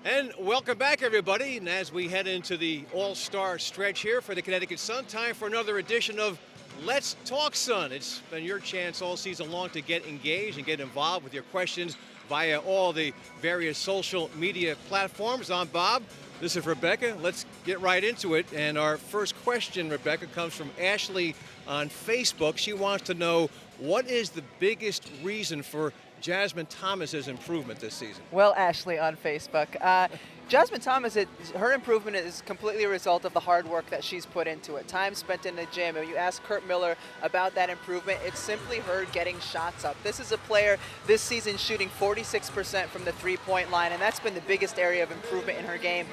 And welcome back, everybody. And as we head into the all-star stretch here for the Connecticut Sun, time for another edition of Let's Talk Sun. It's been your chance all season long to get engaged and get involved with your questions via all the various social media platforms. I'm Bob. This is Rebecca. Let's get right into it. And our first question, Rebecca, comes from Ashley on Facebook. She wants to know, what is the biggest reason for Jasmine Thomas's improvement this season? Well, Ashley on Facebook. Jasmine Thomas, her improvement is completely a result of the hard work that she's put into it. Time spent in the gym. And you ask Kurt Miller about that improvement, it's simply her getting shots up. This is a player this season shooting 46% from the three-point line, and that's been the biggest area of improvement in her game.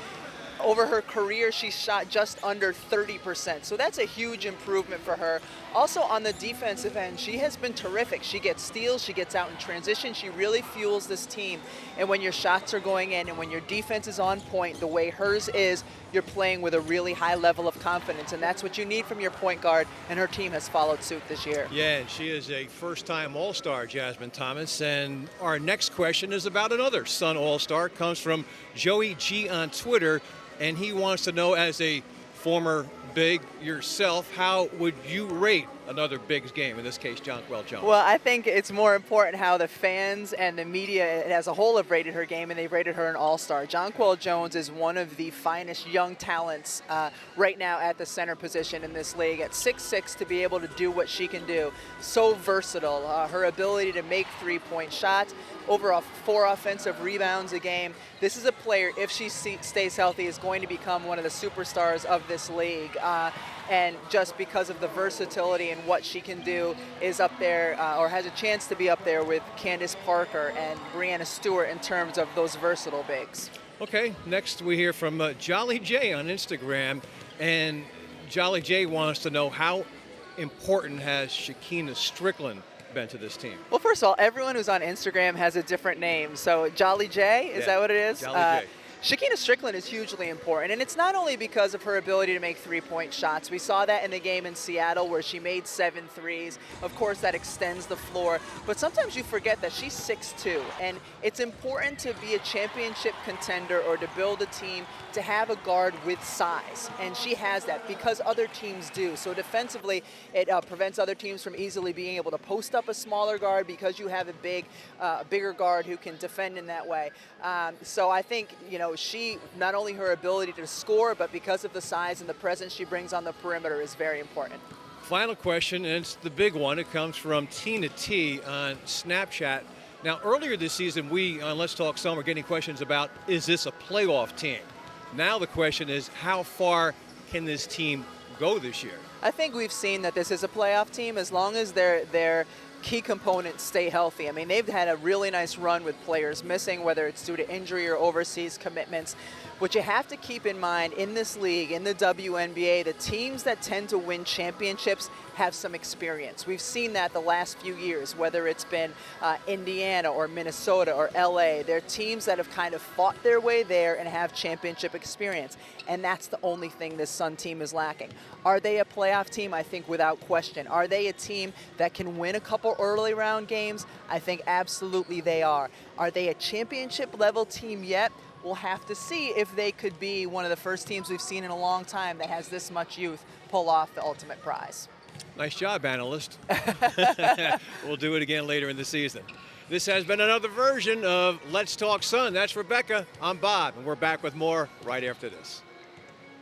Over her career, she shot just under 30%. So that's a huge improvement for her. Also on the defensive end, she has been terrific. She gets steals, she gets out in transition, she really fuels this team. And when your shots are going in and when your defense is on point the way hers is, you're playing with a really high level of confidence. And that's what you need from your point guard, and her team has followed suit this year. Yeah, and she is a first-time All-Star, Jasmine Thomas. And our next question is about another Sun All-Star. It comes from Joey G on Twitter. And he wants to know, as a former big yourself, how would you rate another Bigs game, in this case, Jonquel Jones? Well, I think it's more important how the fans and the media as a whole have rated her game, and they've rated her an all-star. Jonquel Jones is one of the finest young talents right now at the center position in this league. At 6'6", to be able to do what she can do, so versatile. Her ability to make three-point shots, over 4 offensive rebounds a game. This is a player, if she stays healthy, is going to become one of the superstars of this league. And just because of the versatility and what she can do, is up there, or has a chance to be up there with Candace Parker and Breanna Stewart in terms of those versatile bigs. Okay, next we hear from Jolly J on Instagram. And Jolly J wants to know, how important has Shekinah Strickland been to this team? Well, first of all, everyone who's on Instagram has a different name. So Jolly J, is that what it is? Jolly J. Shekinah Strickland is hugely important, and it's not only because of her ability to make three-point shots. We saw that in the game in Seattle where she made 7 threes. Of course, that extends the floor, but sometimes you forget that she's 6'2", and it's important to be a championship contender or to build a team to have a guard with size, and she has that because other teams do. So defensively, it prevents other teams from easily being able to post up a smaller guard because you have a bigger guard who can defend in that way. So I think, she, not only her ability to score, but because of the size and the presence she brings on the perimeter, is very important. Final question, and it's the big one. It comes from Tina T on Snapchat. Now, earlier this season, we on Let's Talk Sun were getting questions about, is this a playoff team? Now the question is, how far can this team go this year? I think we've seen that this is a playoff team as long as their key components stay healthy. I mean, they've had a really nice run with players missing, whether it's due to injury or overseas commitments. What you have to keep in mind in this league, in the WNBA, the teams that tend to win championships have some experience. We've seen that the last few years, whether it's been Indiana or Minnesota or LA. They're teams that have kind of fought their way there and have championship experience. And that's the only thing this Sun team is lacking. Are they a playoff team? I think without question. Are they a team that can win a couple early round games? I think absolutely they are. Are they a championship level team yet? We'll have to see if they could be one of the first teams we've seen in a long time that has this much youth pull off the ultimate prize. Nice job, analyst. We'll do it again later in the season. This has been another version of Let's Talk Sun. That's Rebecca. I'm Bob, and we're back with more right after this.